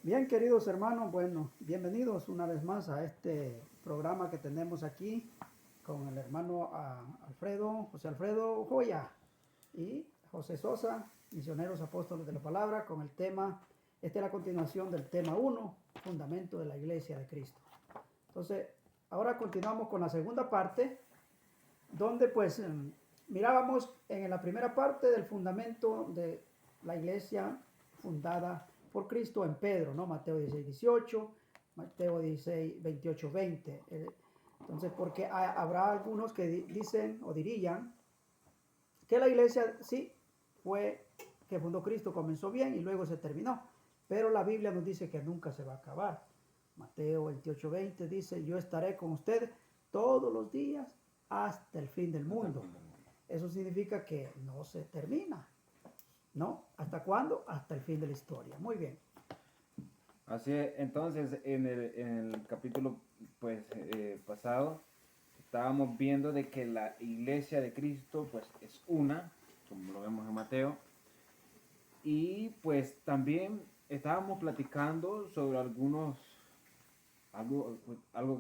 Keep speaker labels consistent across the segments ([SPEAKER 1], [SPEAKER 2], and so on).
[SPEAKER 1] Bien, queridos hermanos, bueno, bienvenidos una vez más a este programa que tenemos aquí con el hermano Alfredo, José Alfredo Joya y José Sosa, misioneros apóstoles de la palabra, con el tema, esta es la continuación del tema 1, fundamento de la iglesia de Cristo. Entonces, ahora continuamos con la segunda parte, donde pues mirábamos en la primera parte del fundamento de la iglesia fundada por Cristo en Pedro, ¿no? Mateo 16, 18, Mateo 16, 28, 20. Entonces, porque habrá algunos que dicen o dirían que la iglesia sí fue que fundó Cristo, comenzó bien y luego se terminó, pero la Biblia nos dice que nunca se va a acabar. Mateo 28, 20 dice, yo estaré con ustedes todos los días hasta el fin del mundo. Eso significa que no se termina, ¿no? ¿Hasta cuándo? Hasta el fin de la historia. Muy bien.
[SPEAKER 2] Así es, entonces en el capítulo pues pasado estábamos viendo de que la iglesia de Cristo pues es una, como lo vemos en Mateo, y pues también estábamos platicando sobre algo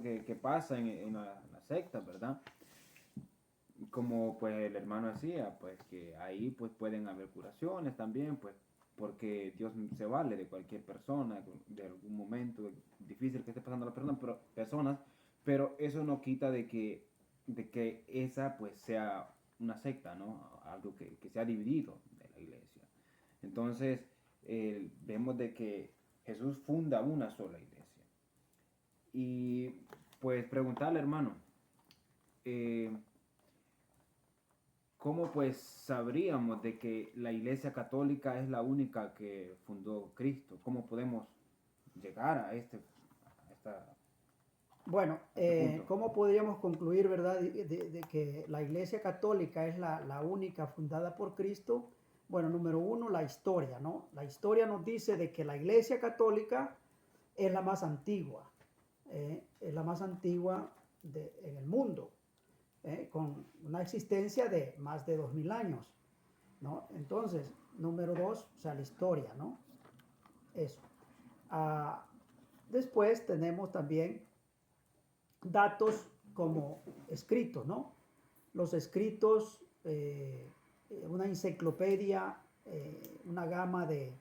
[SPEAKER 2] que pasa en la secta, ¿verdad? Como pues el hermano decía, pues que ahí pues pueden haber curaciones también, pues porque Dios se vale de cualquier persona, de algún momento difícil que esté pasando la persona, pero eso no quita de que esa pues sea una secta, ¿no? Algo que se ha dividido de la iglesia. Entonces, vemos de que Jesús funda una sola iglesia. Y pues preguntarle, hermano, eh, ¿cómo pues sabríamos de que la Iglesia Católica es la única que fundó Cristo? ¿Cómo podemos llegar
[SPEAKER 1] Bueno,
[SPEAKER 2] a este punto?
[SPEAKER 1] ¿cómo podríamos concluir, verdad, de que la Iglesia Católica es la única fundada por Cristo? Bueno, número uno, la historia, ¿no? La historia nos dice de que la Iglesia Católica es la más antigua, es la más antigua en el mundo, con una existencia de más de 2000 años, ¿no? Entonces, número dos, o sea, la historia, ¿no? Eso. Ah, después tenemos también datos como escritos, ¿no? Los escritos, una enciclopedia, una gama de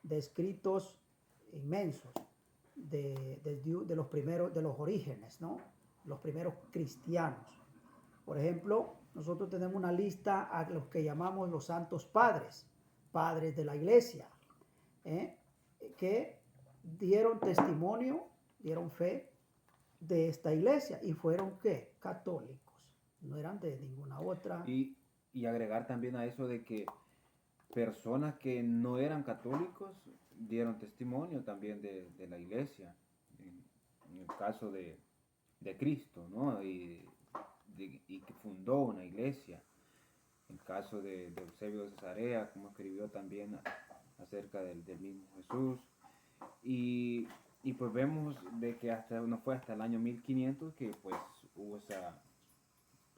[SPEAKER 1] escritos inmensos de los primeros, de los orígenes, ¿no? Los primeros cristianos. Por ejemplo, nosotros tenemos una lista a los que llamamos los santos padres, padres de la iglesia, ¿eh? Que dieron testimonio, dieron fe de esta iglesia y fueron ¿qué? Católicos, no eran de ninguna otra.
[SPEAKER 2] Y, y agregar también a eso de que personas que no eran católicos dieron testimonio también de la Iglesia, en el caso de Cristo, ¿no? Y que fundó una iglesia. El caso de Eusebio de Cesarea, como escribió también acerca del mismo Jesús. Y, y pues vemos de que no fue hasta el año 1500 que pues hubo esa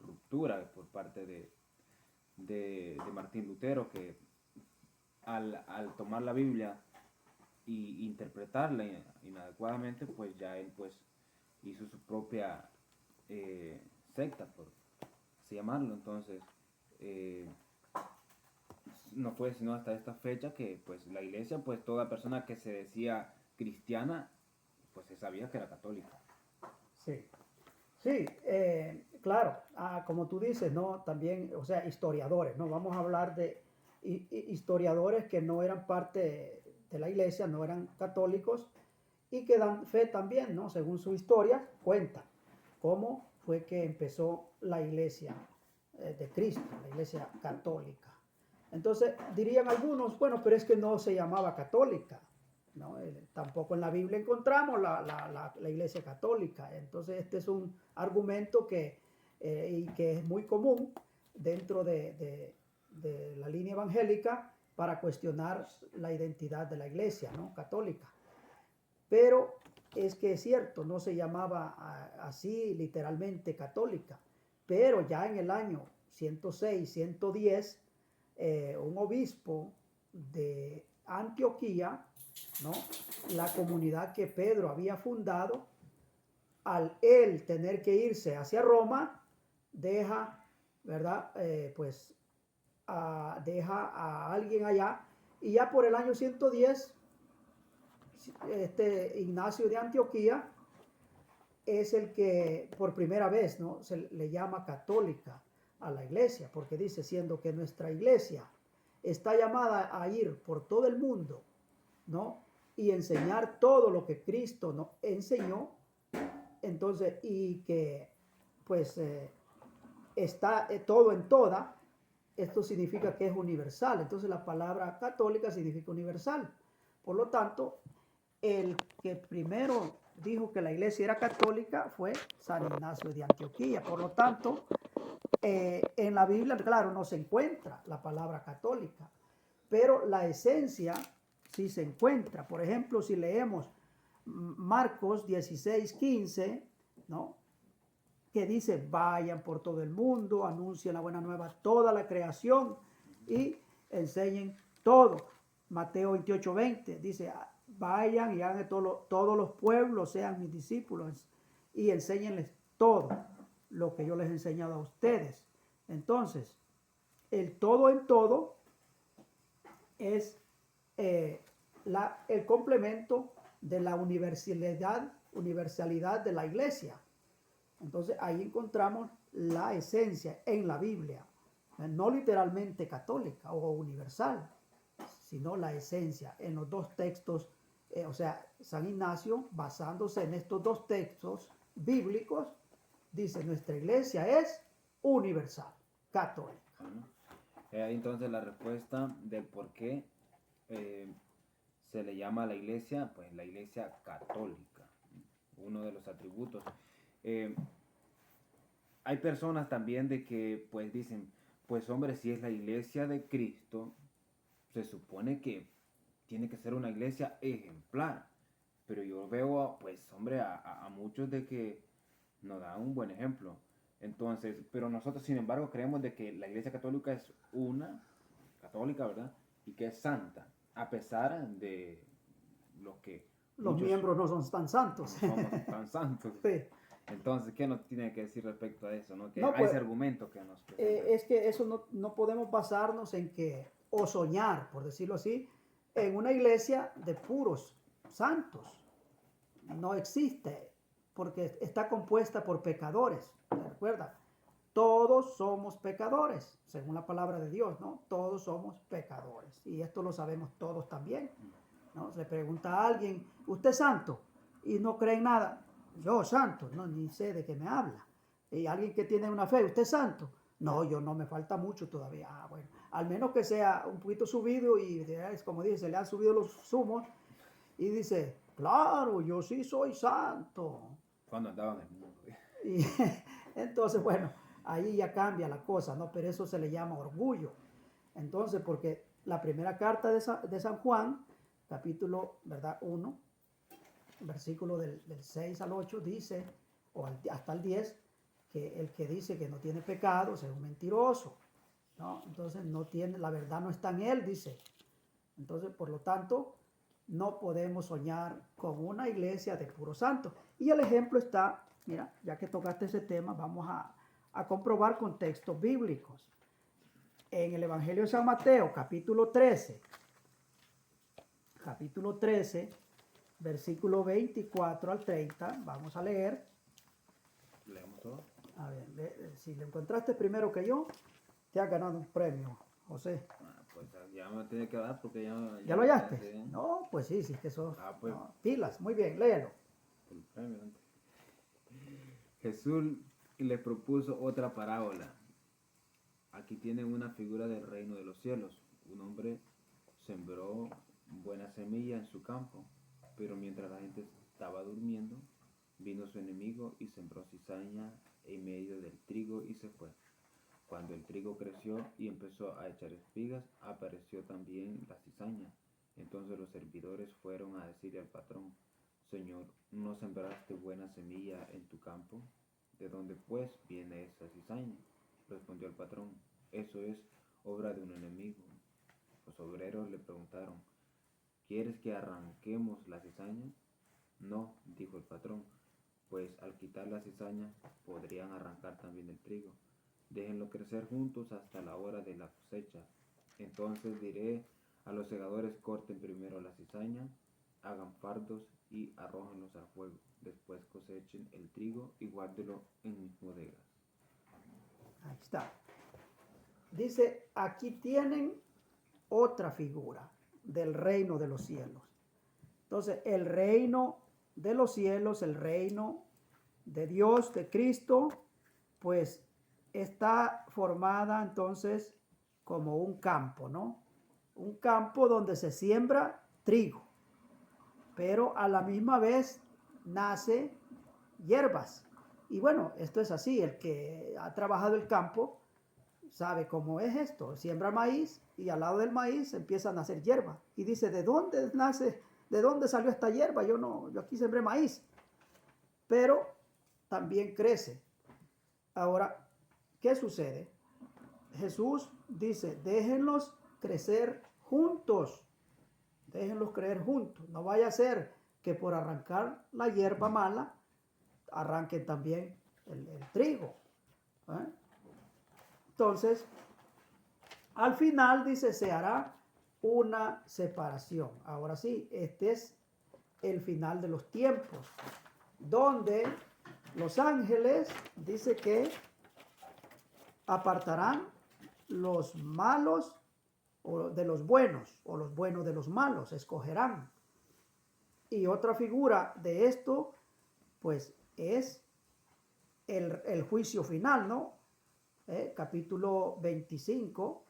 [SPEAKER 2] ruptura por parte de Martín Lutero, que al tomar la Biblia y interpretarla inadecuadamente, pues ya él pues hizo su propia secta, por así llamarlo. Entonces, eh, no fue sino hasta esta fecha que pues la iglesia, pues toda persona que se decía cristiana, pues se sabía que era católica.
[SPEAKER 1] Sí, sí, claro, como tú dices, ¿no? También, o sea, historiadores, ¿no? Vamos a hablar de historiadores que no eran parte de la iglesia, no eran católicos y que dan fe también, ¿no? Según su historia, cuentan cómo fue que empezó la iglesia de Cristo, la iglesia católica. Entonces dirían algunos, bueno, pero es que no se llamaba católica, ¿no? Tampoco en la Biblia encontramos la iglesia católica. Entonces este es un argumento y que es muy común dentro de la línea evangélica para cuestionar la identidad de la iglesia, ¿no? Católica. Pero es que es cierto, no se llamaba así literalmente católica, pero ya en el año 106, 110, un obispo de Antioquía ¿no? La comunidad que Pedro había fundado, al él tener que irse hacia Roma, deja, ¿verdad? Deja a alguien allá, y ya por el año 110, Ignacio de Antioquía es el que por primera vez, ¿no?, se le llama católica a la iglesia, porque dice, siendo que nuestra iglesia está llamada a ir por todo el mundo, ¿no?, y enseñar todo lo que Cristo nos enseñó, entonces, y que pues está todo en toda, esto significa que es universal. Entonces la palabra católica significa universal. Por lo tanto, el que primero dijo que la iglesia era católica fue San Ignacio de Antioquía. Por lo tanto, en la Biblia, claro, no se encuentra la palabra católica, pero la esencia sí se encuentra. Por ejemplo, si leemos Marcos 16:15, ¿no?, que dice, vayan por todo el mundo, anuncien la buena nueva a toda la creación y enseñen todo. Mateo 28:20 dice, vayan y hagan de todos los pueblos, sean mis discípulos, y enséñenles todo lo que yo les he enseñado a ustedes. Entonces, el todo en todo es el complemento de la universalidad de la iglesia. Entonces ahí encontramos la esencia en la Biblia, no literalmente católica o universal, sino la esencia en los dos textos. O sea, San Ignacio, basándose en estos dos textos bíblicos, dice, nuestra iglesia es universal, católica.
[SPEAKER 2] Entonces la respuesta del por qué se le llama a la iglesia, pues la iglesia católica, uno de los atributos. Hay personas también de que pues dicen, pues hombre, si es la iglesia de Cristo, se supone que tiene que ser una iglesia ejemplar. Pero yo veo, pues hombre, a muchos de que nos dan un buen ejemplo. Entonces, pero nosotros sin embargo creemos de que la iglesia católica es una, católica, ¿verdad? Y que es santa, a pesar de lo que
[SPEAKER 1] los miembros no son tan santos.
[SPEAKER 2] No somos tan santos.
[SPEAKER 1] Sí.
[SPEAKER 2] Entonces, ¿qué nos tiene que decir respecto a eso? ¿No? Que
[SPEAKER 1] no,
[SPEAKER 2] hay
[SPEAKER 1] pues,
[SPEAKER 2] ese argumento que nos presenta.
[SPEAKER 1] Es que eso no podemos basarnos en que, o soñar, por decirlo así, en una iglesia de puros santos. No existe, porque está compuesta por pecadores. ¿Recuerda? Todos somos pecadores, según la palabra de Dios, ¿no? Todos somos pecadores. Y esto lo sabemos todos también, ¿no? Se pregunta a alguien, ¿usted es santo? Y no cree en nada. Yo santo, no, ni sé de qué me habla. Y alguien que tiene una fe, ¿usted es santo? No, yo no, me falta mucho todavía. Bueno, al menos que sea un poquito subido y, como dice, se le han subido los humos y dice, claro, yo sí soy santo.
[SPEAKER 2] Cuando andaba en el mundo.
[SPEAKER 1] Y entonces, bueno, ahí ya cambia la cosa, ¿no? Pero eso se le llama orgullo. Entonces, porque la primera carta de San Juan, capítulo, ¿verdad?, 1, versículo del 6 al 8, dice, o hasta el 10, que el que dice que no tiene pecado es un mentiroso, ¿no? Entonces, no tiene, la verdad no está en él, dice. Entonces, por lo tanto, no podemos soñar con una iglesia de puros santos. Y el ejemplo está, mira, ya que tocaste ese tema, vamos a comprobar con textos bíblicos. En el Evangelio de San Mateo, capítulo 13, versículo 24 al 30, vamos a leer.
[SPEAKER 2] Leemos todo.
[SPEAKER 1] A ver, si lo encontraste primero que yo, te has ganado un premio, José.
[SPEAKER 2] Pues ya me tiene que dar porque
[SPEAKER 1] ¿Ya lo hallaste? No, pues sí, sí, que eso.
[SPEAKER 2] Pues.
[SPEAKER 1] No, pilas, muy bien, léelo.
[SPEAKER 2] El premio antes. Jesús le propuso otra parábola. Aquí tienen una figura del reino de los cielos. Un hombre sembró buena semilla en su campo, pero mientras la gente estaba durmiendo, vino su enemigo y sembró cizaña en medio del trigo y se fue. Cuando el trigo creció y empezó a echar espigas, apareció también la cizaña. Entonces los servidores fueron a decirle al patrón, Señor, ¿no sembraste buena semilla en tu campo? ¿De dónde pues viene esa cizaña? Respondió el patrón, eso es obra de un enemigo. Los obreros le preguntaron, ¿quieres que arranquemos la cizaña? No, dijo el patrón, pues al quitar la cizaña podrían arrancar también el trigo. Déjenlo crecer juntos hasta la hora de la cosecha. Entonces diré a los segadores: corten primero la cizaña, hagan fardos y arrójenlos al fuego. Después cosechen el trigo y guárdenlo en mis bodegas.
[SPEAKER 1] Ahí está. Dice, aquí tienen otra figura del reino de los cielos. Entonces, el reino de los cielos, el reino de Dios, de Cristo, pues está formada entonces como un campo, ¿no? Un campo donde se siembra trigo, pero a la misma vez nace hierbas. Y bueno, esto es así, el que ha trabajado el campo sabe cómo es esto. Siembra maíz y al lado del maíz empieza a nacer hierba. Y dice, ¿de dónde nace? ¿De dónde salió esta hierba? Yo aquí sembré maíz. Pero también crece. Ahora, ¿qué sucede? Jesús dice, déjenlos crecer juntos. Déjenlos crecer juntos. No vaya a ser que por arrancar la hierba mala, arranquen también el trigo. ¿Eh? Entonces, al final dice, se hará una separación. Ahora sí, este es el final de los tiempos, donde los ángeles dice que apartarán los malos de los buenos, o los buenos de los malos, escogerán. Y otra figura de esto, pues es el juicio final, ¿no? Capítulo 25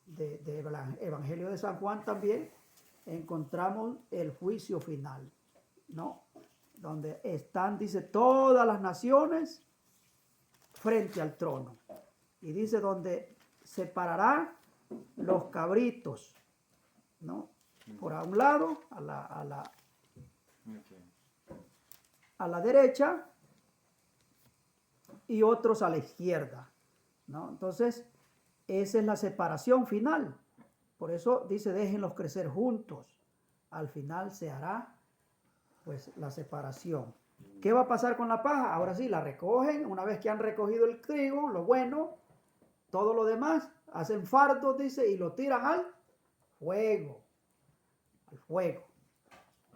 [SPEAKER 1] del Evangelio de San Juan también encontramos el juicio final, ¿no? Donde están, dice, todas las naciones frente al trono. Y dice, donde separará los cabritos, ¿no? Por a un lado, a la derecha, y otros a la izquierda, ¿no? Entonces, esa es la separación final. Por eso dice, déjenlos crecer juntos. Al final se hará, pues, la separación. ¿Qué va a pasar con la paja? Ahora sí, la recogen. Una vez que han recogido el trigo, lo bueno, todo lo demás, hacen fardos, dice, y lo tiran al fuego. Al fuego.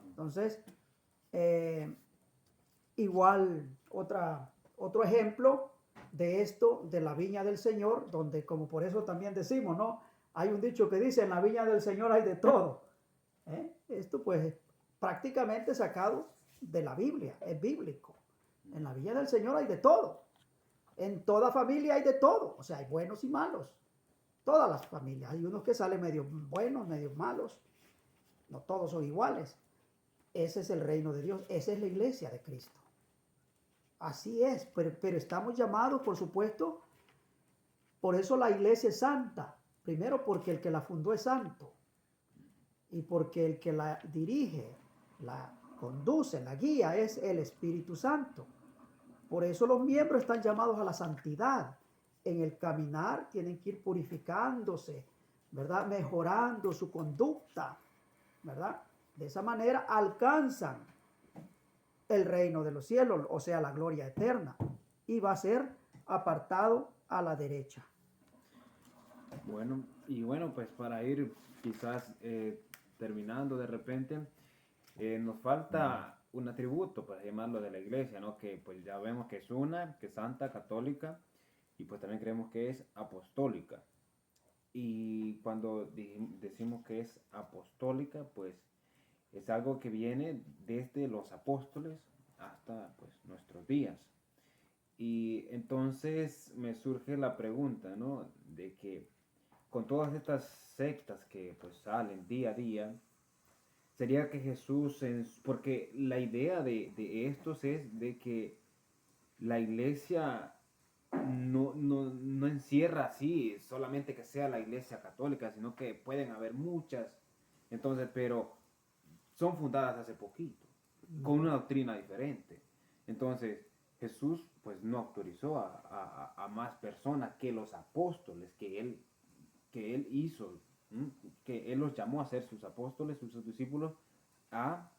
[SPEAKER 1] Entonces, igual, otro ejemplo de esto, de la viña del Señor, donde, como por eso también decimos, ¿no? Hay un dicho que dice, en la viña del Señor hay de todo. Esto pues prácticamente sacado de la Biblia, es bíblico. En la viña del Señor hay de todo. En toda familia hay de todo. O sea, hay buenos y malos. Todas las familias. Hay unos que salen medio buenos, medio malos. No todos son iguales. Ese es el reino de Dios. Esa es la iglesia de Cristo. Así es, pero estamos llamados, por supuesto, por eso la iglesia es santa. Primero porque el que la fundó es santo. Y porque el que la dirige, la conduce, la guía es el Espíritu Santo. Por eso los miembros están llamados a la santidad. En el caminar tienen que ir purificándose, ¿verdad? Mejorando su conducta, ¿verdad? De esa manera alcanzan el reino de los cielos, o sea, la gloria eterna, y va a ser apartado a la derecha.
[SPEAKER 2] Bueno, y bueno, pues para ir quizás terminando de repente, nos falta un atributo, para llamarlo, de la iglesia, ¿no? Que pues ya vemos que es una, que es santa, católica, y pues también creemos que es apostólica. Y cuando decimos que es apostólica, pues es algo que viene desde los apóstoles hasta pues nuestros días. Y entonces me surge la pregunta, ¿no? De que con todas estas sectas que pues salen día a día, sería que Jesús, porque la idea de estos es de que la iglesia no encierra así solamente que sea la iglesia católica, sino que pueden haber muchas, entonces, pero son fundadas hace poquito, con una doctrina diferente. Entonces, Jesús pues no autorizó a más personas que los apóstoles que él hizo que Él los llamó a ser sus apóstoles, sus discípulos, a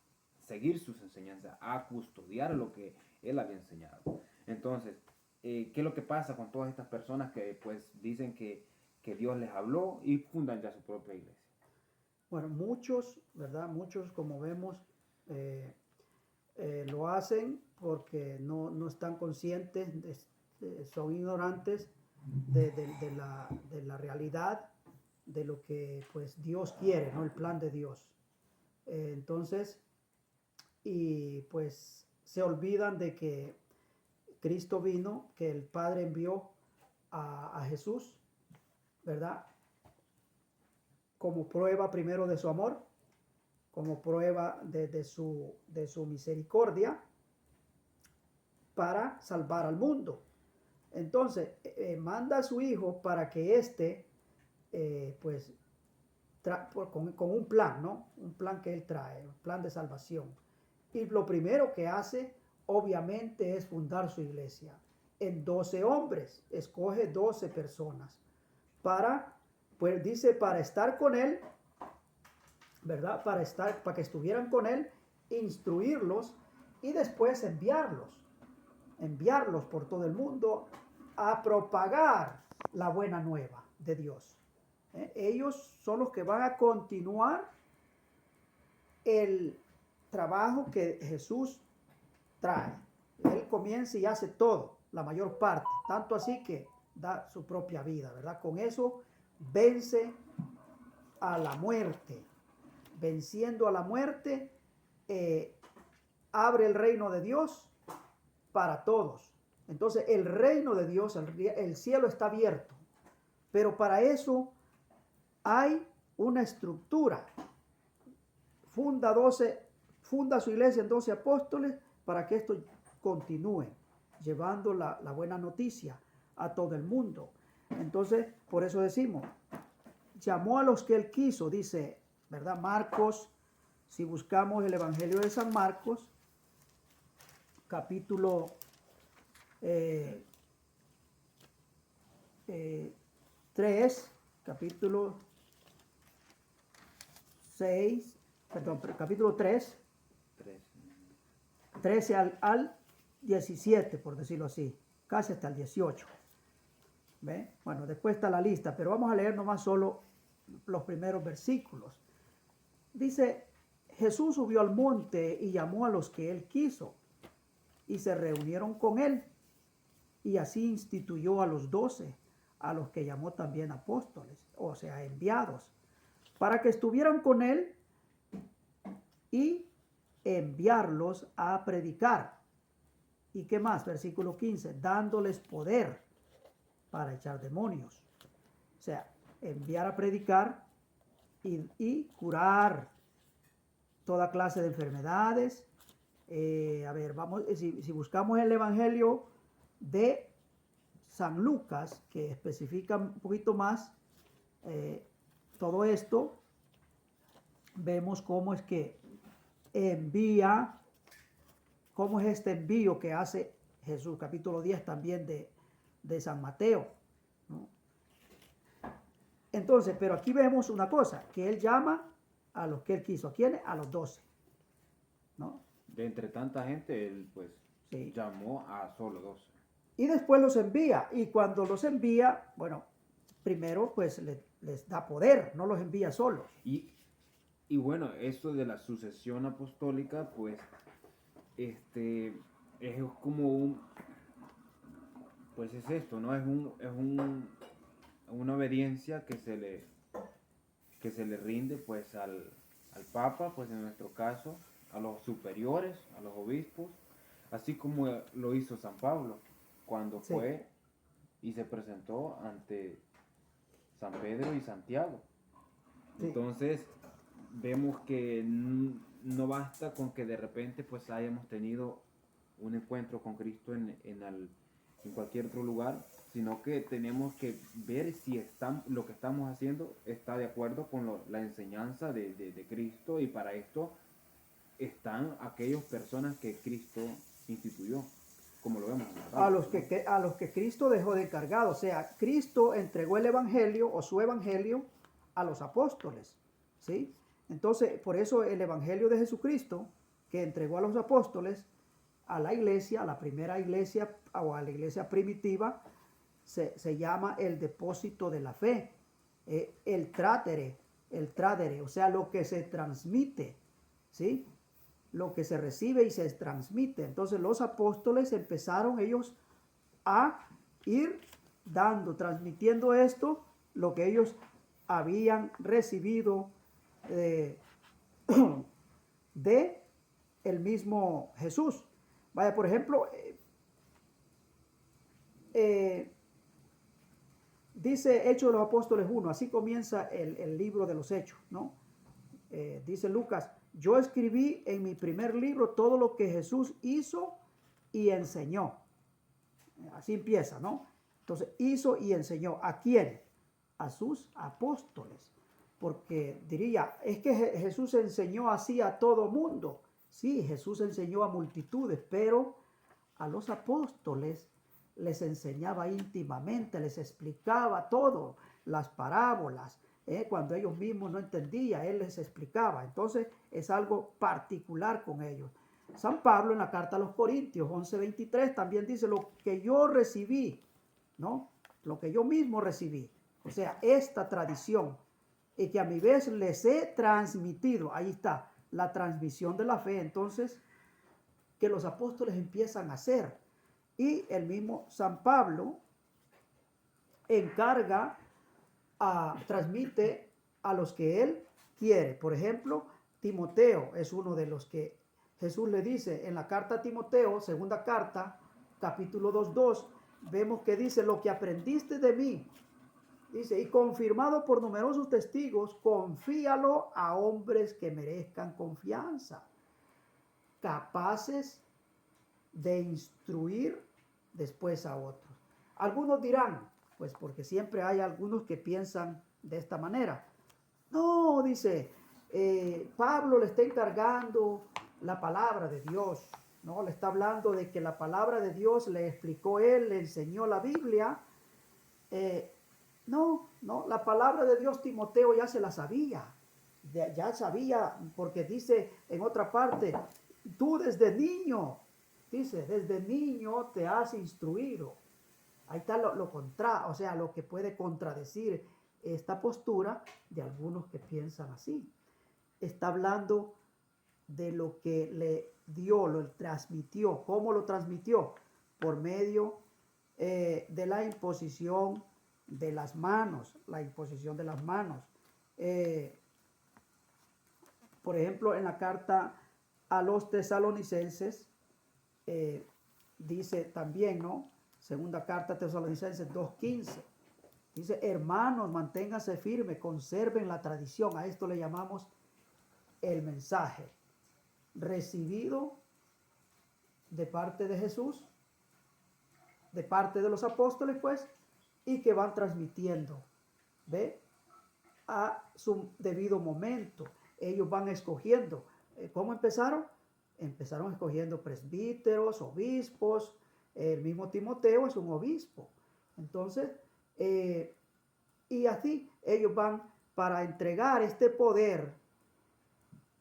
[SPEAKER 2] seguir sus enseñanzas, a custodiar lo que Él había enseñado. Entonces, ¿qué es lo que pasa con todas estas personas que pues dicen que Dios les habló y fundan ya su propia iglesia?
[SPEAKER 1] Bueno, muchos, ¿verdad? Muchos, como vemos, lo hacen porque no están conscientes, son ignorantes de la realidad, de lo que pues Dios quiere, ¿no? El plan de Dios. Entonces, y pues se olvidan de que Cristo vino, que el Padre envió a Jesús, ¿verdad? Como prueba primero de su amor, como prueba de su misericordia para salvar al mundo. Entonces, manda a su Hijo para que éste, pues, con un plan, ¿no? Un plan que Él trae, un plan de salvación. Y lo primero que hace, obviamente, es fundar su iglesia en 12 hombres. Escoge 12 personas para, pues dice, para estar con Él, ¿verdad? Para que estuvieran con Él, instruirlos y después enviarlos por todo el mundo a propagar la buena nueva de Dios. Ellos son los que van a continuar el trabajo que Jesús trae. Él comienza y hace todo, la mayor parte, tanto así que da su propia vida, ¿verdad? Con eso vence a la muerte. Venciendo a la muerte, abre el reino de Dios para todos. Entonces el reino de Dios, el cielo está abierto, pero para eso hay una estructura. Funda su iglesia en 12 apóstoles para que esto continúe llevando la buena noticia a todo el mundo. Entonces, por eso decimos, llamó a los que Él quiso, dice, ¿verdad? Marcos, si buscamos el Evangelio de San Marcos, capítulo 3, capítulo 6, perdón, capítulo 3, 13 al 17, por decirlo así, casi hasta el 18. ¿Ve? Bueno, después está la lista, pero vamos a leer nomás solo los primeros versículos. Dice, Jesús subió al monte y llamó a los que Él quiso, y se reunieron con Él, y así instituyó a los 12, a los que llamó también apóstoles, o sea, enviados, para que estuvieran con Él y enviarlos a predicar. ¿Y qué más? Versículo 15, dándoles poder para echar demonios. O sea, enviar a predicar y curar toda clase de enfermedades. A ver, vamos, si buscamos el Evangelio de San Lucas, que especifica un poquito más todo esto, vemos cómo es que envía, cómo es este envío que hace Jesús, capítulo 10 también de San Mateo, ¿no? Entonces, pero aquí vemos una cosa, que Él llama a los que Él quiso. ¿A quiénes? A los 12, ¿no?
[SPEAKER 2] De entre tanta gente, Él pues
[SPEAKER 1] Sí.
[SPEAKER 2] llamó a solo 12.
[SPEAKER 1] Y después los envía, y cuando los envía, bueno, primero pues les da poder, no los envía solos.
[SPEAKER 2] Y bueno, eso de la sucesión apostólica, pues, es como pues es esto, ¿no? Una obediencia que se le rinde, pues, al Papa, pues, en nuestro caso, a los superiores, a los obispos, así como lo hizo San Pablo, cuando
[SPEAKER 1] Sí.
[SPEAKER 2] fue y se presentó ante San Pedro y Santiago.
[SPEAKER 1] Sí.
[SPEAKER 2] Entonces, vemos que no basta con que de repente pues hayamos tenido un encuentro con Cristo en cualquier otro lugar, sino que tenemos que ver si lo que estamos haciendo está de acuerdo con la enseñanza de Cristo, y para esto están aquellas personas que Cristo instituyó, como lo vemos.
[SPEAKER 1] A los que Cristo dejó de encargado, o sea, Cristo entregó el Evangelio o su Evangelio a los apóstoles, ¿sí? Entonces, por eso el Evangelio de Jesucristo, que entregó a los apóstoles, a la iglesia, a la primera iglesia o a la iglesia primitiva, se llama el depósito de la fe, el tradere, o sea, lo que se transmite, ¿sí? Lo que se recibe y se transmite. Entonces los apóstoles empezaron ellos a ir transmitiendo esto, lo que ellos habían recibido de el mismo Jesús. Vaya, por ejemplo, dice Hechos de los Apóstoles 1, así comienza el libro de los Hechos, ¿no? Dice Lucas, yo escribí en mi primer libro todo lo que Jesús hizo y enseñó. Así empieza, ¿no? Entonces, hizo y enseñó. ¿A quién? A sus apóstoles. Porque diría, es que Jesús enseñó así a todo mundo. Sí, Jesús enseñó a multitudes, pero a los apóstoles les enseñaba íntimamente, les explicaba todo, las parábolas. Cuando ellos mismos no entendían, Él les explicaba. Entonces es algo particular con ellos. San Pablo en la carta a los Corintios 11:23 también dice lo que yo recibí, ¿no? Lo que yo mismo recibí. O sea, esta tradición y que a mi vez les he transmitido. Ahí está, la transmisión de la fe. Entonces, que los apóstoles empiezan a hacer. Y el mismo San Pablo transmite a los que él quiere. Por ejemplo, Timoteo es uno de los que Jesús le dice en la carta a Timoteo, segunda carta, capítulo 2:2, vemos que dice, lo que aprendiste de mí, dice, y confirmado por numerosos testigos, confíalo a hombres que merezcan confianza, capaces de instruir después a otros. Algunos dirán, pues porque siempre hay algunos que piensan de esta manera. No, dice, Pablo le está encargando la palabra de Dios, ¿no? Le está hablando de que la palabra de Dios le explicó él, le enseñó la Biblia. No, la palabra de Dios Timoteo ya se la sabía. Ya sabía, porque dice en otra parte, tú desde niño, dice, desde niño te has instruido. Ahí está o sea, lo que puede contradecir esta postura de algunos que piensan así. Está hablando de lo que le dio, lo transmitió. ¿Cómo lo transmitió? Por medio de la imposición de las manos, por ejemplo, en la carta a los tesalonicenses, dice también, ¿no? Segunda carta a Tesalonicenses 2:15. Dice, hermanos, manténganse firmes, conserven la tradición. A esto le llamamos el mensaje recibido de parte de Jesús, de parte de los apóstoles, pues, y que van transmitiendo, ¿ve? A su debido momento. Ellos van escogiendo. ¿Cómo empezaron? Empezaron escogiendo presbíteros, obispos. El mismo Timoteo es un obispo. Entonces, y así ellos van para entregar este poder,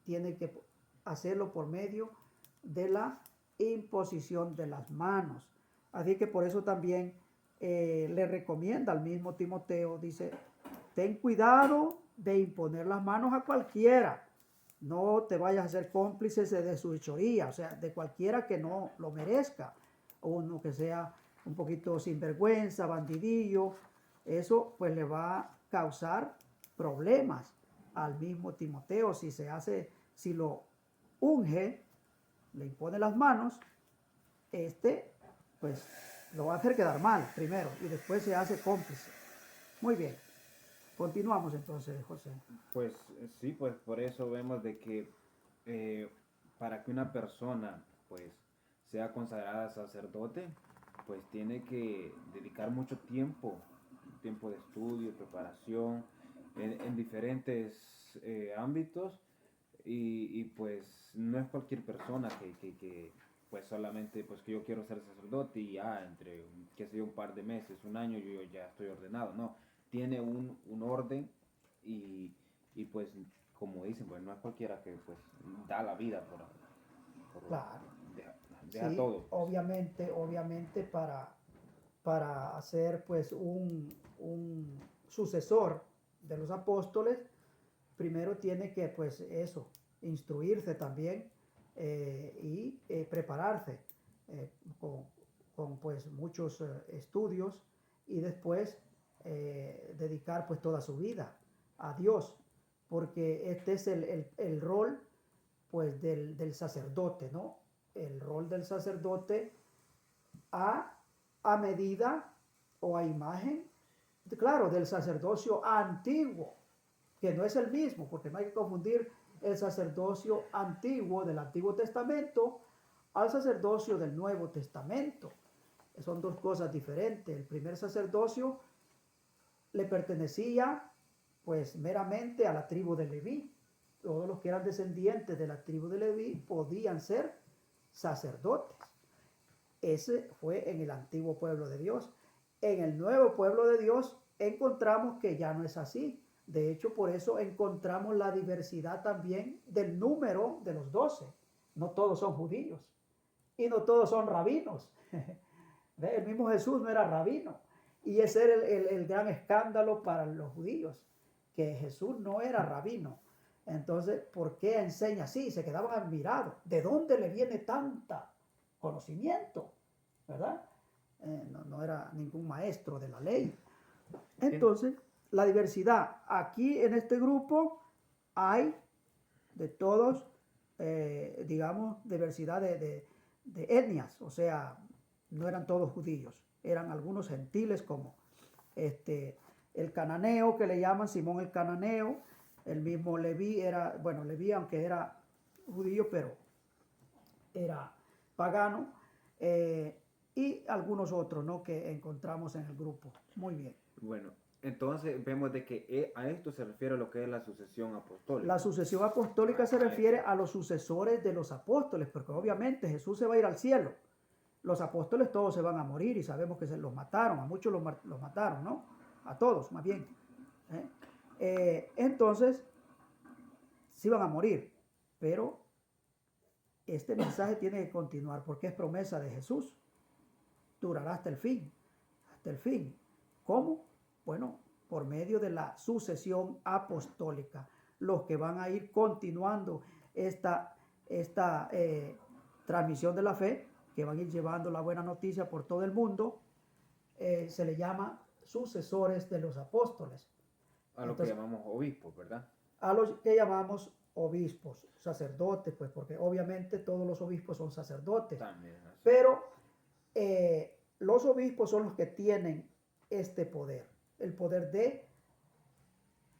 [SPEAKER 1] tienen que hacerlo por medio de la imposición de las manos. Así que por eso también le recomienda al mismo Timoteo, dice, ten cuidado de imponer las manos a cualquiera. No te vayas a ser cómplices de su hechoría, o sea, de cualquiera que no lo merezca, o uno que sea un poquito sinvergüenza, bandidillo. Eso pues le va a causar problemas al mismo Timoteo si lo unge, le impone las manos, pues lo va a hacer quedar mal primero y después se hace cómplice. Muy bien. Continuamos entonces, José.
[SPEAKER 2] Pues sí, pues por eso vemos de que para que una persona pues sea consagrada sacerdote, pues tiene que dedicar mucho tiempo de estudio, preparación en diferentes ámbitos y pues no es cualquier persona que pues solamente pues que yo quiero ser sacerdote y ya entre qué sé yo un par de meses, un año yo ya estoy ordenado, no, tiene un orden y pues, como dicen, pues no es cualquiera que pues da la vida por
[SPEAKER 1] Claro.
[SPEAKER 2] deja
[SPEAKER 1] Sí,
[SPEAKER 2] todo.
[SPEAKER 1] obviamente para hacer pues un sucesor de los apóstoles, primero tiene que pues eso, instruirse también y prepararse eh, con, con, pues muchos estudios y después dedicar pues toda su vida a Dios, porque este es el rol pues del sacerdote, ¿no? El rol del sacerdote a, a medida o a imagen, claro, del sacerdocio antiguo, que no es el mismo, porque no hay que confundir el sacerdocio antiguo del Antiguo Testamento al sacerdocio del Nuevo Testamento. Son dos cosas diferentes. El primer sacerdocio le pertenecía pues meramente a la tribu de Leví. Todos los que eran descendientes de la tribu de Leví podían ser sacerdotes. Ese fue en el antiguo pueblo de Dios. En el nuevo pueblo de Dios encontramos que ya no es así. De hecho, por eso encontramos la diversidad también del número de los 12. No todos son judíos y no todos son rabinos. El mismo Jesús no era rabino. Y ese era el gran escándalo para los judíos, que Jesús no era rabino. Entonces, ¿por qué enseña así? Se quedaban admirados. ¿De dónde le viene tanta conocimiento? ¿Verdad? No era ningún maestro de la ley. Entonces, la diversidad. Aquí en este grupo hay de todos, digamos, diversidad de etnias. O sea, no eran todos judíos. Eran algunos gentiles como el cananeo, que le llaman Simón el cananeo. El mismo Leví era, bueno, Leví aunque era judío, pero era pagano. Y algunos otros, ¿no?, que encontramos en el grupo. Muy bien.
[SPEAKER 2] Bueno, entonces vemos de que a esto se refiere a lo que es la sucesión apostólica.
[SPEAKER 1] La sucesión apostólica se refiere a los sucesores de los apóstoles, porque obviamente Jesús se va a ir al cielo. Los apóstoles todos se van a morir y sabemos que se los mataron, a muchos los mataron, ¿no? A todos, más bien. Entonces, sí van a morir, pero este mensaje tiene que continuar porque es promesa de Jesús. Durará hasta el fin, hasta el fin. ¿Cómo? Bueno, por medio de la sucesión apostólica, los que van a ir continuando esta transmisión de la fe, que van a ir llevando la buena noticia por todo el mundo, se le llama sucesores de los apóstoles.
[SPEAKER 2] A lo que llamamos obispos, ¿verdad?
[SPEAKER 1] A los que llamamos obispos, sacerdotes, pues porque obviamente todos los obispos son sacerdotes.
[SPEAKER 2] También,
[SPEAKER 1] pero los obispos son los que tienen este poder, el poder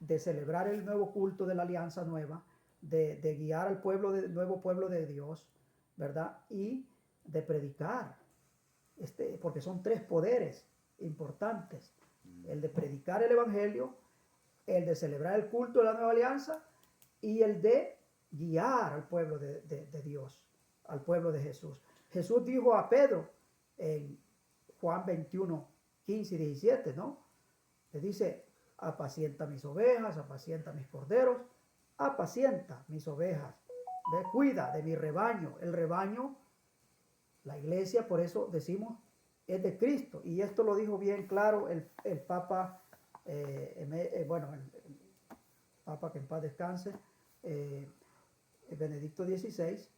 [SPEAKER 1] de celebrar el nuevo culto de la alianza nueva, de guiar al nuevo pueblo de Dios, ¿verdad? Y de predicar, porque son tres poderes importantes: el de predicar el evangelio, el de celebrar el culto de la nueva alianza y el de guiar al pueblo de Dios, al pueblo de Jesús. Jesús dijo a Pedro en Juan 21, 15 y 17, ¿no? Le dice: apacienta mis ovejas, apacienta mis corderos, apacienta mis ovejas, cuida de mi rebaño. El rebaño, la iglesia, por eso decimos, es de Cristo. Y esto lo dijo bien claro el Papa, el Papa que en paz descanse, Benedicto XVI,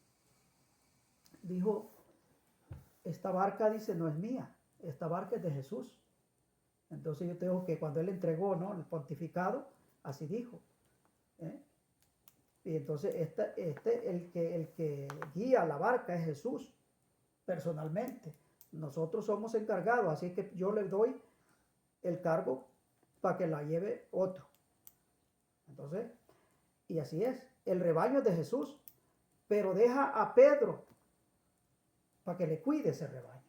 [SPEAKER 1] dijo: esta barca, dice, no es mía, esta barca es de Jesús. Entonces yo tengo que, cuando él entregó, ¿no?, el pontificado, así dijo. Y entonces el que guía la barca es Jesús, personalmente. Nosotros somos encargados, así que yo le doy el cargo para que la lleve otro. Entonces, y así es, el rebaño es de Jesús, pero deja a Pedro para que le cuide ese rebaño.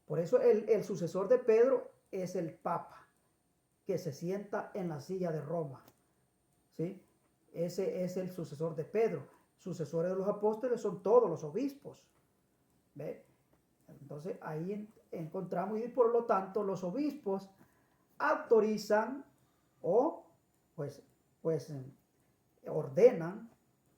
[SPEAKER 1] Por eso el sucesor de Pedro es el Papa, que se sienta en la silla de Roma, ¿sí? Ese es el sucesor de Pedro. Sucesores de los apóstoles son todos los obispos, ¿ve? Entonces ahí encontramos, y por lo tanto los obispos autorizan o pues ordenan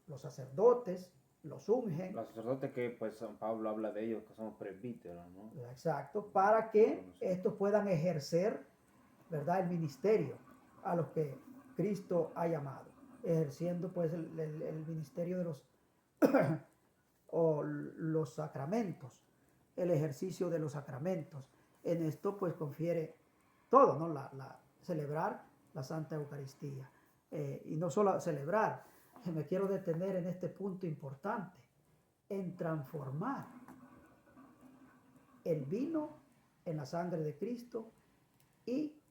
[SPEAKER 1] los sacerdotes, los ungen.
[SPEAKER 2] Los sacerdotes que pues San Pablo habla de ellos, que son presbíteros, ¿no?
[SPEAKER 1] Exacto, para que estos puedan ejercer, ¿verdad?, el ministerio a los que Cristo ha llamado, ejerciendo pues el ministerio de los o los sacramentos, el ejercicio de los sacramentos. En esto pues confiere todo, ¿no? Celebrar la Santa Eucaristía. Y no solo celebrar, me quiero detener en este punto importante, en transformar el vino en la sangre de Cristo y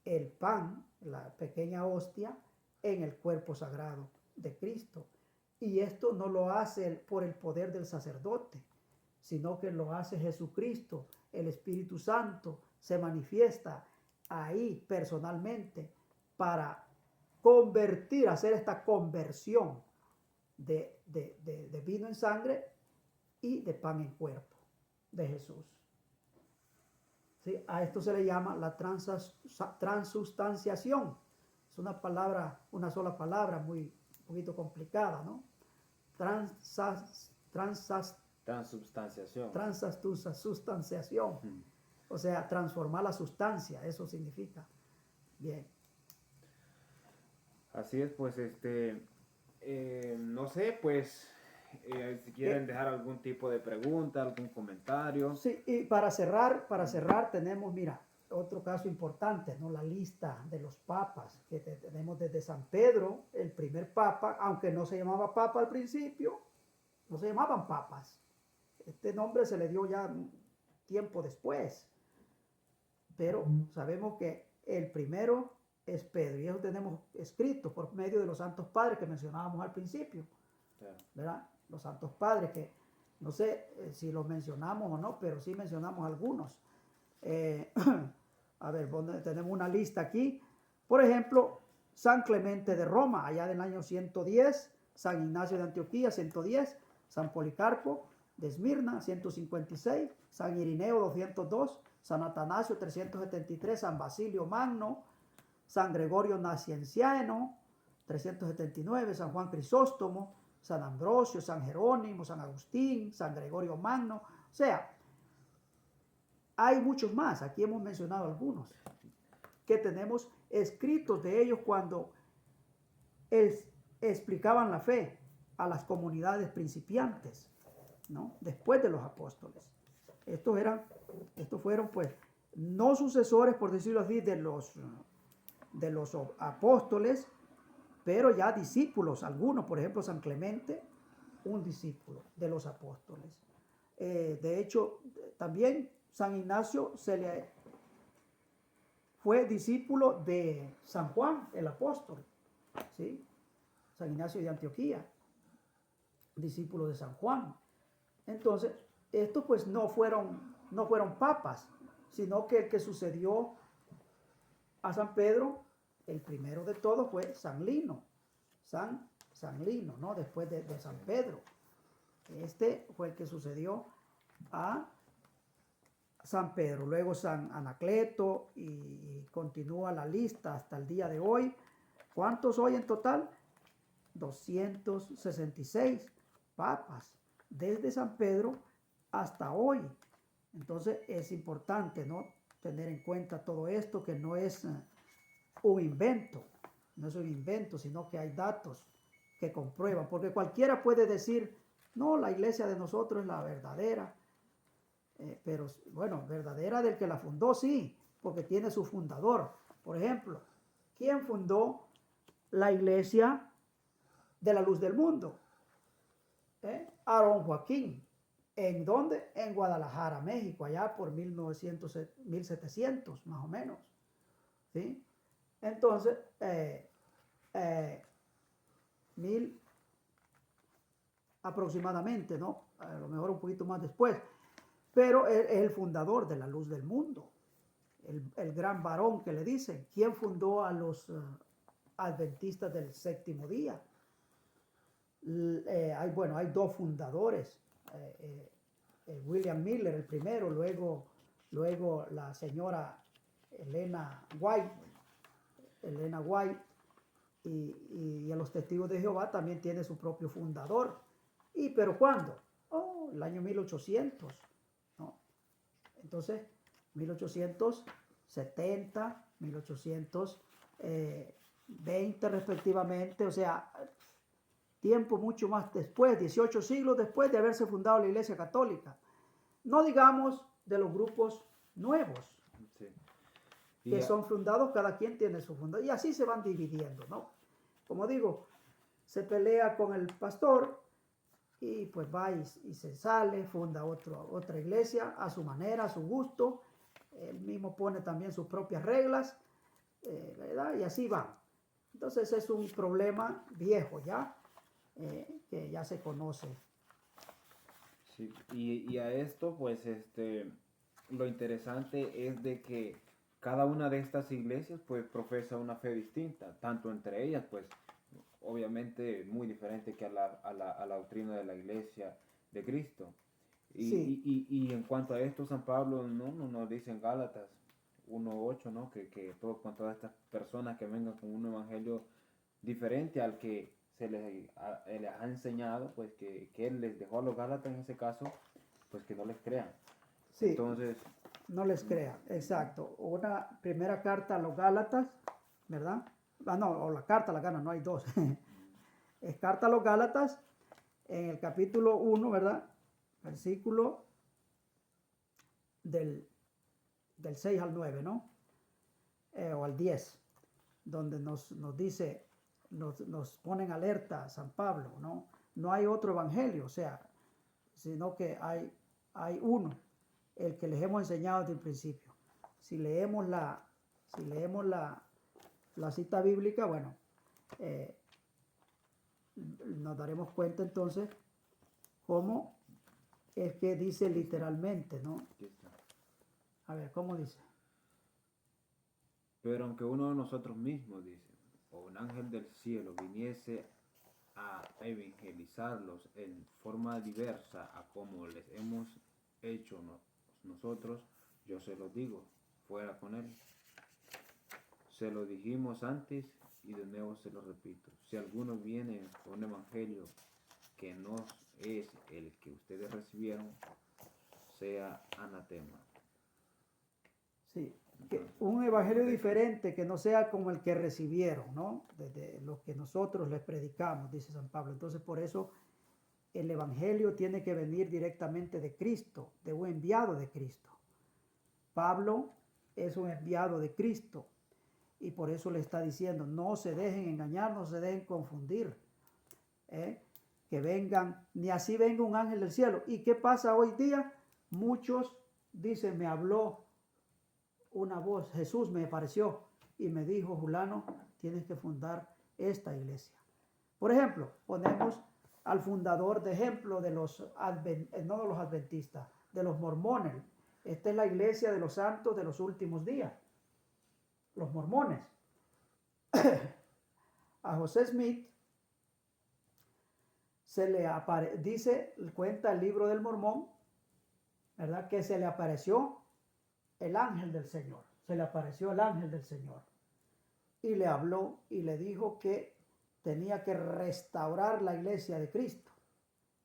[SPEAKER 1] el pan, la pequeña hostia, en el cuerpo sagrado de Cristo. Y esto no lo hace por el poder del sacerdote, sino que lo hace Jesucristo. El Espíritu Santo se manifiesta ahí personalmente para convertir, hacer esta conversión de vino en sangre y de pan en cuerpo de Jesús. ¿Sí? A esto se le llama la transustanciación. Es una palabra, una sola palabra, un poquito complicada, ¿no?
[SPEAKER 2] Transubstanciación.
[SPEAKER 1] Transustanciación. O sea, transformar la sustancia, eso significa. Bien.
[SPEAKER 2] Así es, pues, no sé, pues, si quieren dejar algún tipo de pregunta, algún comentario.
[SPEAKER 1] Sí, y para cerrar tenemos, mira, otro caso importante, ¿no? La lista de los papas que tenemos desde San Pedro, el primer papa, aunque no se llamaba papa al principio, no se llamaban papas. Este nombre se le dio ya tiempo después, pero sabemos que el primero es Pedro, y eso tenemos escrito por medio de los santos padres que mencionábamos al principio, ¿verdad? Los santos padres que no sé si los mencionamos o no, pero sí mencionamos algunos. A ver, tenemos una lista aquí. Por ejemplo, San Clemente de Roma, allá del año 110, San Ignacio de Antioquía, 110, San Policarpo de Esmirna, 156, San Irineo, 202, San Atanasio, 373, San Basilio Magno, San Gregorio Nacianciano, 379, San Juan Crisóstomo, San Ambrosio, San Jerónimo, San Agustín, San Gregorio Magno. O sea, hay muchos más. Aquí hemos mencionado algunos que tenemos escritos de ellos cuando explicaban la fe a las comunidades principiantes, ¿no? Después de los apóstoles. Estos fueron, pues, no sucesores, por decirlo así, de los apóstoles, pero ya discípulos, algunos, por ejemplo, San Clemente, un discípulo de los apóstoles. De hecho, también San Ignacio fue discípulo de San Juan, el apóstol, ¿sí? San Ignacio de Antioquía, discípulo de San Juan. Entonces, estos pues no fueron papas, sino que el que sucedió a San Pedro, el primero de todos, fue San Lino, San Lino, ¿no? Después de San Pedro. Este fue el que sucedió a San Pedro, luego San Anacleto, y continúa la lista hasta el día de hoy. ¿Cuántos hoy en total? 266 papas, desde San Pedro hasta hoy. Entonces es importante, ¿no?, tener en cuenta todo esto, que no es un invento, sino que hay datos que comprueban, porque cualquiera puede decir, no, la iglesia de nosotros es la verdadera, pero bueno, verdadera del que la fundó, sí, porque tiene su fundador. Por ejemplo, ¿quién fundó la iglesia de la Luz del Mundo? Aarón Joaquín. ¿En dónde? En Guadalajara, México, allá por 1700 más o menos, ¿sí? Entonces, aproximadamente, ¿no? A lo mejor un poquito más después, pero es el fundador de la Luz del Mundo, el gran varón que le dicen. ¿Quién fundó a los adventistas del séptimo día? Hay dos fundadores, William Miller el primero, luego la señora Elena White, y a los testigos de Jehová también tiene su propio fundador. ¿Pero cuándo? Oh, el año 1800, ¿no? Entonces, 1870, 1820 respectivamente, o sea, tiempo mucho más después, 18 siglos después de haberse fundado la Iglesia Católica. No digamos de los grupos nuevos,
[SPEAKER 2] Sí.
[SPEAKER 1] que son fundados, cada quien tiene su fundador, y así se van dividiendo, ¿no? Como digo, se pelea con el pastor y pues va y se sale, funda otra iglesia a su manera, a su gusto. Él mismo pone también sus propias reglas, ¿verdad? Y así va. Entonces es un problema viejo ya, que ya se conoce.
[SPEAKER 2] Sí, y a esto, pues, lo interesante es de que cada una de estas iglesias, pues, profesa una fe distinta, tanto entre ellas, pues, obviamente muy diferente que a la doctrina de la iglesia de Cristo.
[SPEAKER 1] Sí,
[SPEAKER 2] Y en cuanto a esto, San Pablo no nos dice en Gálatas 1:8, ¿no? Con todas estas personas que vengan con un evangelio diferente al que les ha enseñado, pues que él les dejó a los Gálatas en ese caso, pues que no les crean.
[SPEAKER 1] sí,
[SPEAKER 2] Entonces,
[SPEAKER 1] no les crea, exacto. Una primera carta a los Gálatas, ¿verdad? No, o la carta a los Gálatas, no hay dos. Es carta a los Gálatas, en el capítulo 1, ¿verdad? Versículo del 6 al 9, ¿no? O al 10, donde nos dice, nos ponen alerta San Pablo, ¿no? No hay otro evangelio, o sea, sino que hay uno, el que les hemos enseñado desde el principio. Si leemos la cita bíblica, bueno, nos daremos cuenta entonces cómo es que dice literalmente, ¿no?
[SPEAKER 2] aquí está.
[SPEAKER 1] A ver, ¿cómo dice?
[SPEAKER 2] Pero aunque uno de nosotros mismos, dice, o un ángel del cielo viniese a evangelizarlos en forma diversa a como les hemos hecho nosotros, yo se los digo, fuera con él. Se lo dijimos antes y de nuevo se lo repito. Si alguno viene con un evangelio que no es el que ustedes recibieron, sea anatema.
[SPEAKER 1] Sí, que un evangelio diferente que no sea como el que recibieron, ¿no? Desde lo que nosotros les predicamos, dice San Pablo. Entonces, por eso el evangelio tiene que venir directamente de Cristo, de un enviado de Cristo. Pablo es un enviado de Cristo y por eso le está diciendo, no se dejen engañar, no se dejen confundir, que vengan, ni así venga un ángel del cielo. ¿Y qué pasa hoy día? Muchos dicen, me habló una voz, Jesús me apareció y me dijo, Julano, tienes que fundar esta iglesia. Por ejemplo, ponemos al fundador de ejemplo de no de los adventistas, de los mormones. Esta es la iglesia de los santos de los últimos días, los mormones. A José Smith se le dice, cuenta el libro del Mormón, ¿verdad? Que se le apareció el ángel del Señor, se le apareció el ángel del Señor y le habló y le dijo que tenía que restaurar la iglesia de Cristo,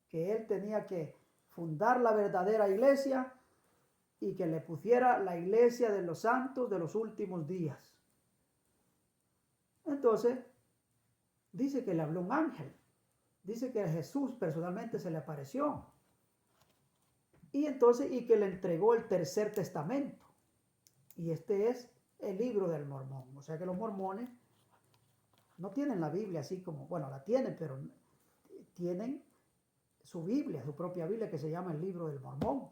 [SPEAKER 1] que él tenía que fundar la verdadera iglesia y que le pusiera la iglesia de los santos de los últimos días. Entonces, dice que le habló un ángel, dice que Jesús personalmente se le apareció y entonces y que le entregó el tercer testamento. Y este es el libro del Mormón. O sea que los mormones no tienen la Biblia así como, bueno, la tienen, pero tienen su Biblia, su propia Biblia que se llama el libro del Mormón.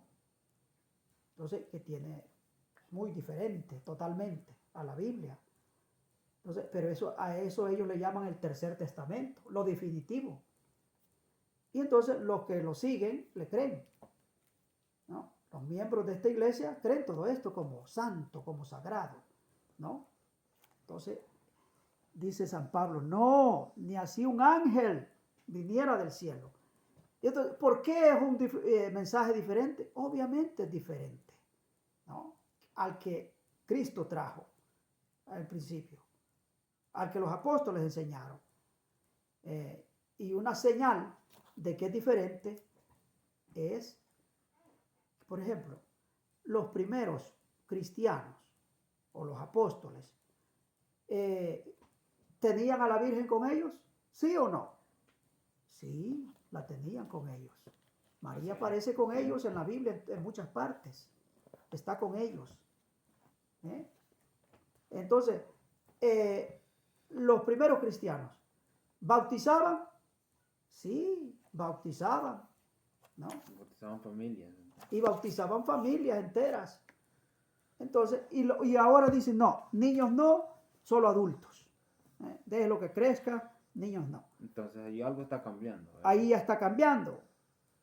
[SPEAKER 1] Entonces, que tiene muy diferente totalmente a la Biblia. Entonces, pero a eso ellos le llaman el tercer testamento, lo definitivo. Y entonces los que lo siguen le creen, ¿no? Los miembros de esta iglesia creen todo esto como santo, como sagrado, ¿no? Entonces, dice San Pablo, no, ni así un ángel viniera del cielo. Y entonces, ¿por qué es un mensaje diferente? Obviamente es diferente, ¿no? Al que Cristo trajo al principio. al que los apóstoles enseñaron. Y una señal de que es diferente es, por ejemplo, los primeros cristianos o los apóstoles, ¿tenían a la Virgen con ellos? ¿Sí o no? Sí, la tenían con ellos. María aparece con ellos en la Biblia en muchas partes. Está con ellos. Entonces, los primeros cristianos, ¿bautizaban? Sí, bautizaban, ¿no?
[SPEAKER 2] Bautizaban familias.
[SPEAKER 1] Y bautizaban familias enteras. Entonces, y ahora dicen, no, niños no, solo adultos. Déjenlo que crezca, niños no.
[SPEAKER 2] Entonces ahí algo está cambiando, ¿verdad?
[SPEAKER 1] Ahí ya está cambiando.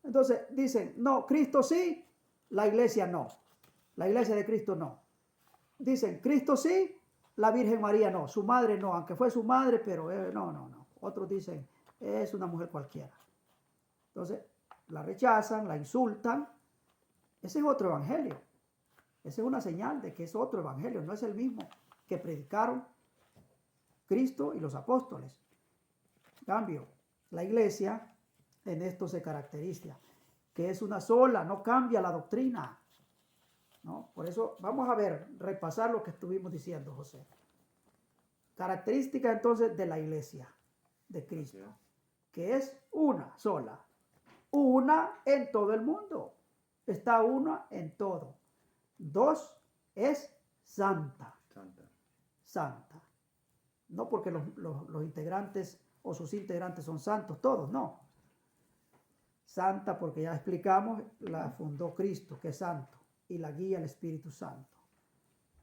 [SPEAKER 1] Entonces dicen, no, Cristo sí, la iglesia no. La iglesia de Cristo no. Dicen, Cristo sí, la Virgen María no. Su madre no, aunque fue su madre, pero no. Otros dicen, es una mujer cualquiera. Entonces, la rechazan, la insultan. Ese es otro evangelio. Esa es una señal de que es otro evangelio, no es el mismo que predicaron Cristo y los apóstoles. En cambio, la iglesia en esto se caracteriza, que es una sola, no cambia la doctrina, ¿no? Por eso vamos a ver, repasar lo que estuvimos diciendo, José. Característica entonces de la iglesia de Cristo, que es una sola, una en todo el mundo, está una en todo. Dos, es santa. Santa. No porque los integrantes o sus integrantes son santos, todos, no. Santa porque ya explicamos, la fundó Cristo, que es santo, y la guía el Espíritu Santo.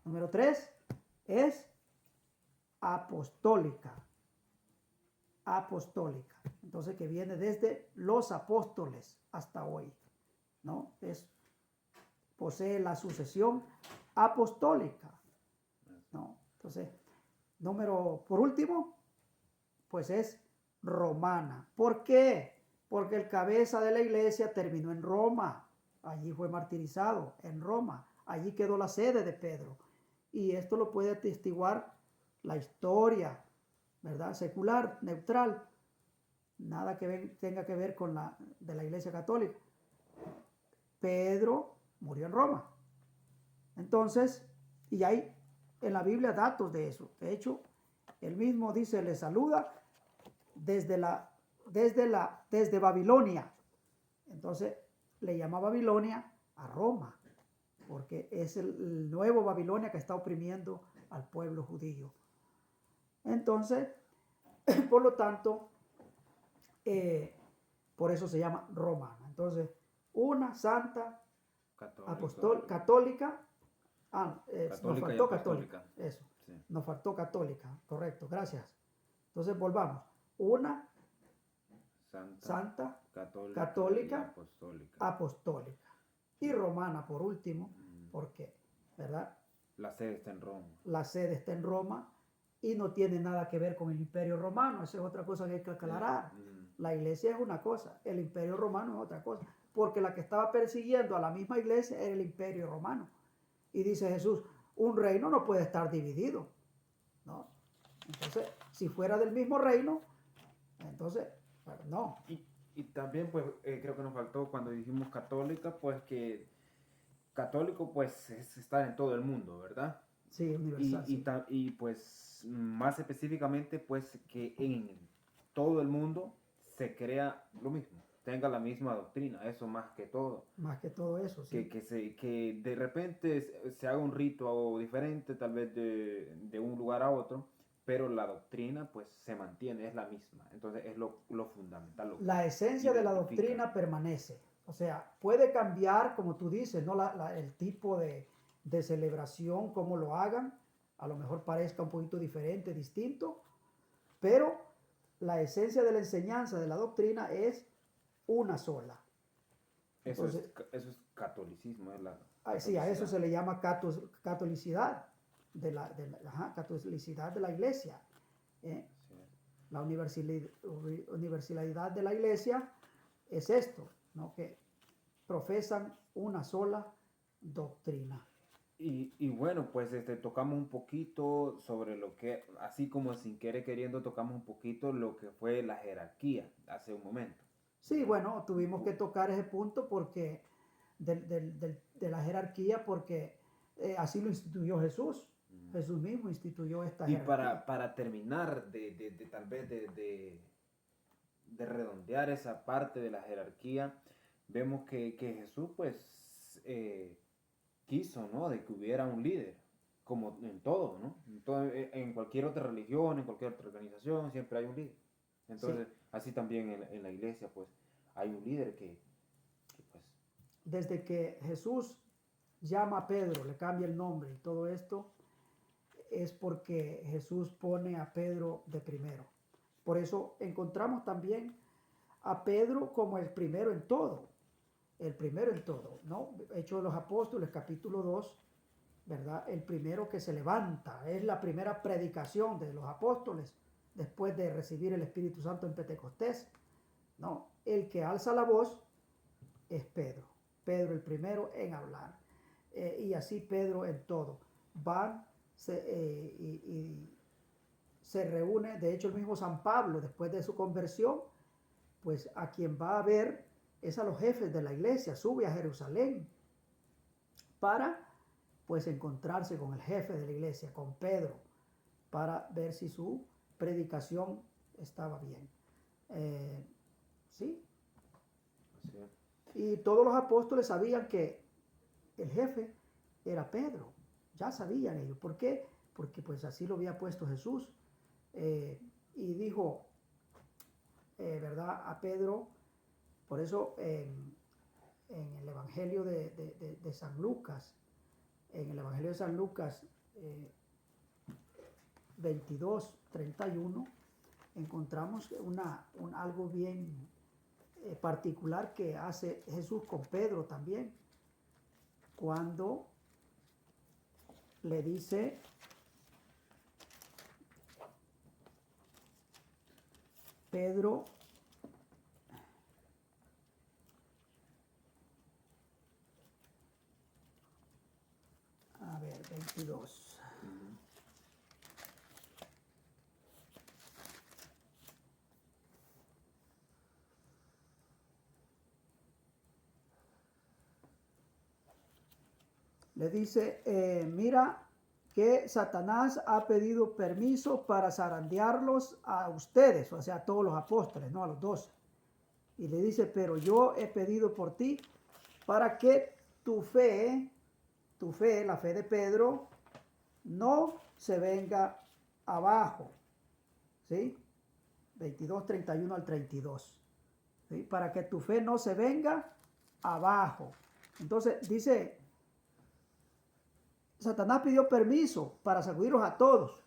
[SPEAKER 1] Número 3, es apostólica. Apostólica. Entonces, que viene desde los apóstoles hasta hoy, ¿no? Posee la sucesión apostólica, ¿no? Entonces, por último, pues es romana. ¿Por qué? Porque el cabeza de la iglesia terminó en Roma. Allí fue martirizado, en Roma. Allí quedó la sede de Pedro. Y esto lo puede atestiguar la historia, ¿verdad? Secular, neutral. Nada que tenga que ver con de la iglesia católica. Pedro murió en Roma. Entonces, y hay en la Biblia datos de eso. De hecho, él mismo dice, le saluda desde Babilonia. Entonces, le llama Babilonia a Roma, porque es el nuevo Babilonia que está oprimiendo al pueblo judío. Entonces, por lo tanto, por eso se llama romana. Entonces, una santa, católica. Nos faltó católica. Eso. Sí. Nos faltó católica. Correcto. Gracias. Entonces, volvamos. Una santa católica apostólica. Y romana, por último, porque, ¿verdad?
[SPEAKER 2] La sede está en Roma.
[SPEAKER 1] La sede está en Roma y no tiene nada que ver con el Imperio Romano. Esa es otra cosa que hay que aclarar. La iglesia es una cosa, el Imperio Romano es otra cosa. Porque la que estaba persiguiendo a la misma iglesia era el Imperio Romano. Y dice Jesús, un reino no puede estar dividido, ¿no? Entonces, si fuera del mismo reino, entonces, bueno, no.
[SPEAKER 2] Y también, pues, creo que nos faltó cuando dijimos católica, pues que católico, pues, es estar en todo el mundo, ¿verdad?
[SPEAKER 1] Sí, universal.
[SPEAKER 2] Y pues, más específicamente, pues, que en todo el mundo se crea lo mismo, tenga la misma doctrina, eso más que todo.
[SPEAKER 1] Más que todo eso, sí.
[SPEAKER 2] Que de repente se haga un rito diferente, tal vez de un lugar a otro, pero la doctrina pues se mantiene, es la misma. Entonces es lo fundamental.
[SPEAKER 1] La esencia de la doctrina permanece. O sea, puede cambiar, como tú dices, ¿no? El tipo de celebración, cómo lo hagan. A lo mejor parezca un poquito diferente, distinto. Pero la esencia de la enseñanza de la doctrina es una sola.
[SPEAKER 2] Entonces, eso es catolicismo.
[SPEAKER 1] Sí, a eso se le llama catolicidad. Catolicidad de la iglesia. Sí. La universalidad de la iglesia es esto, ¿no? Que profesan una sola doctrina.
[SPEAKER 2] Y bueno, pues tocamos un poquito sobre lo que, así como sin querer queriendo, tocamos un poquito lo que fue la jerarquía hace un momento,
[SPEAKER 1] Sí,
[SPEAKER 2] ¿verdad?
[SPEAKER 1] bueno, tuvimos que tocar ese punto porque de la jerarquía, porque así lo instituyó Jesús.
[SPEAKER 2] Mm.
[SPEAKER 1] Jesús mismo instituyó esta
[SPEAKER 2] Y
[SPEAKER 1] jerarquía.
[SPEAKER 2] para terminar de tal vez de redondear esa parte de la jerarquía, vemos que Jesús pues quiso, ¿no? De que hubiera un líder, como en todo, ¿no? En cualquier otra religión, en cualquier otra organización, siempre hay un líder.
[SPEAKER 1] Sí,
[SPEAKER 2] Entonces, así también en la iglesia, pues, hay un líder que, pues,
[SPEAKER 1] desde que Jesús llama a Pedro, le cambia el nombre y todo esto, es porque Jesús pone a Pedro de primero. Por eso encontramos también a Pedro como el primero en todo, el primero en todo, ¿no? Hechos de los Apóstoles, capítulo 2, ¿verdad? El primero que se levanta, es la primera predicación de los apóstoles después de recibir el Espíritu Santo en Pentecostés. No, el que alza la voz es Pedro. Pedro el primero en hablar. Y así Pedro en todo. Van y se reúne, de hecho el mismo San Pablo, después de su conversión, pues a quien va a ver es a los jefes de la iglesia, sube a Jerusalén para pues encontrarse con el jefe de la iglesia, con Pedro, para ver si su predicación estaba bien. Sí,
[SPEAKER 2] así es.
[SPEAKER 1] y todos los apóstoles sabían que el jefe era Pedro, ya sabían ellos. ¿Por qué? Porque pues así lo había puesto Jesús. Y dijo, ¿verdad? A Pedro, por eso en el Evangelio de San Lucas, en el Evangelio de San Lucas 22:31, encontramos algo bien particular que hace Jesús con Pedro también, cuando le dice, Pedro, a ver, 22.
[SPEAKER 2] Ujú.
[SPEAKER 1] Le dice, mira que Satanás ha pedido permiso para zarandearlos a ustedes, o sea, a todos los apóstoles, no a los 12. Y le dice, pero yo he pedido por ti para que tu fe, la fe de Pedro, no se venga abajo. ¿Sí? 22:31 al 32. ¿Sí? Para que tu fe no se venga abajo. Entonces dice, Satanás pidió permiso para sacudirlos a todos.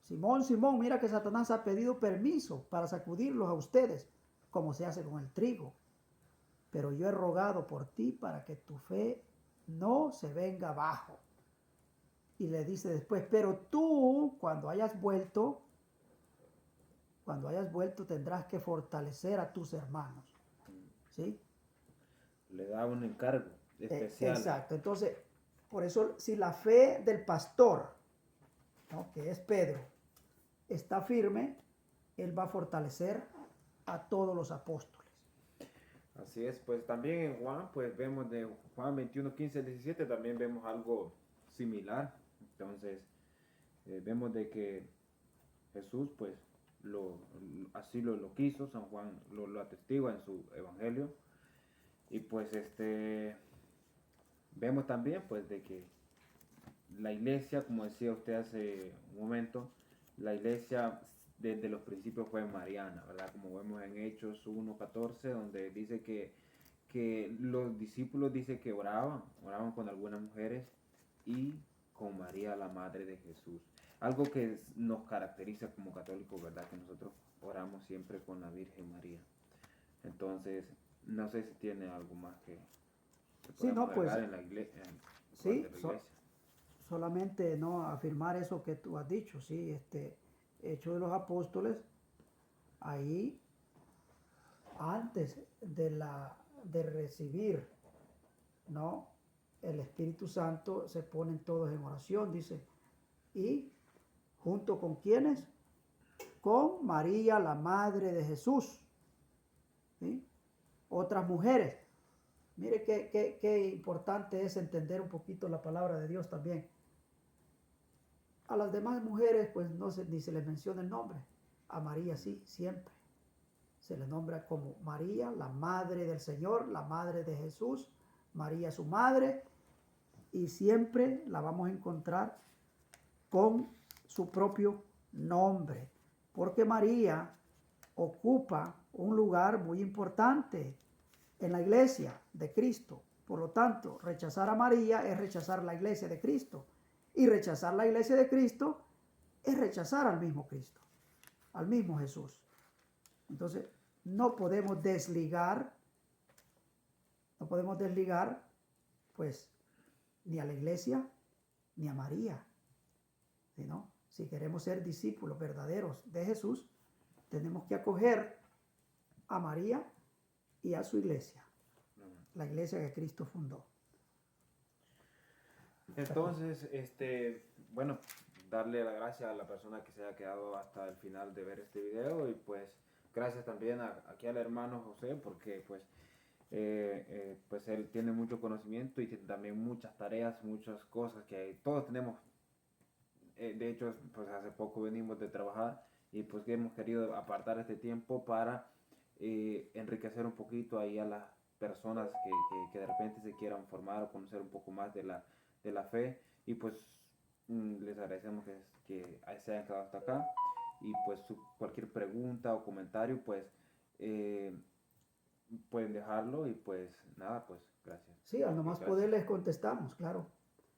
[SPEAKER 1] Simón, Simón, mira que Satanás ha pedido permiso para sacudirlos a ustedes, como se hace con el trigo. Pero yo he rogado por ti para que tu fe no se venga abajo. Y le dice después, pero tú, cuando hayas vuelto tendrás que fortalecer a tus hermanos. ¿Sí?
[SPEAKER 2] Le da un encargo especial.
[SPEAKER 1] Exacto. Entonces, por eso, si la fe del pastor, ¿no?, que es Pedro, está firme, él va a fortalecer a todos los apóstoles.
[SPEAKER 2] Así es, pues también en Juan, pues vemos de Juan 21, 15 al 17, también vemos algo similar. Entonces, vemos de que Jesús, pues, así lo quiso, San Juan lo atestigua en su evangelio. Y pues, vemos también, pues, de que la iglesia, como decía usted hace un momento, la iglesia desde los principios fue mariana, ¿verdad? Como vemos en Hechos 1:14, donde dice que los discípulos dice que oraban con algunas mujeres y con María, la madre de Jesús. Algo que nos caracteriza como católicos, ¿verdad? Que nosotros oramos siempre con la Virgen María. Entonces, no sé si tiene algo más que
[SPEAKER 1] Sí,
[SPEAKER 2] podamos
[SPEAKER 1] no, pues,
[SPEAKER 2] agregar en la iglesia, en parte
[SPEAKER 1] sí,
[SPEAKER 2] de la iglesia.
[SPEAKER 1] solamente no afirmar eso que tú has dicho, sí, Hecho de los Apóstoles, ahí, antes de recibir, ¿no?, el Espíritu Santo se ponen todos en oración, dice, y junto con quienes, con María, la madre de Jesús, ¿sí? Otras mujeres. Mire qué importante es entender un poquito la palabra de Dios también. A las demás mujeres, pues ni se les menciona el nombre. A María sí, siempre. Se le nombra como María, la madre del Señor, la madre de Jesús, María su madre, y siempre la vamos a encontrar con su propio nombre, porque María ocupa un lugar muy importante en la iglesia de Cristo. Por lo tanto, rechazar a María es rechazar la iglesia de Cristo, y rechazar la iglesia de Cristo es rechazar al mismo Cristo, al mismo Jesús. Entonces, no podemos desligar, pues, ni a la iglesia, ni a María. ¿No? Si queremos ser discípulos verdaderos de Jesús, tenemos que acoger a María y a su iglesia, la iglesia que Cristo fundó.
[SPEAKER 2] Entonces, bueno, darle las gracias a la persona que se haya quedado hasta el final de ver este video, y pues gracias también aquí al hermano José, porque pues él tiene mucho conocimiento y tiene también muchas tareas, muchas cosas que todos tenemos. De hecho, pues hace poco venimos de trabajar y pues hemos querido apartar este tiempo para enriquecer un poquito ahí a las personas que de repente se quieran formar o conocer un poco más de la fe, y pues les agradecemos que se hayan quedado hasta acá, y pues cualquier pregunta o comentario pues pueden dejarlo, y pues nada, pues gracias.
[SPEAKER 1] Sí, al nomás poder les contestamos, claro.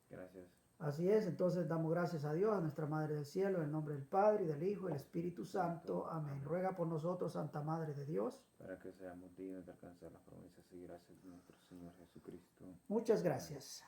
[SPEAKER 2] Gracias.
[SPEAKER 1] Así es, entonces damos gracias a Dios, a nuestra Madre del Cielo, en el nombre del Padre, y del Hijo, y del Espíritu Santo. Amén. Ruega por nosotros, Santa Madre de Dios,
[SPEAKER 2] para que seamos dignos de alcanzar las promesas y gracias de nuestro Señor Jesucristo.
[SPEAKER 1] Muchas gracias.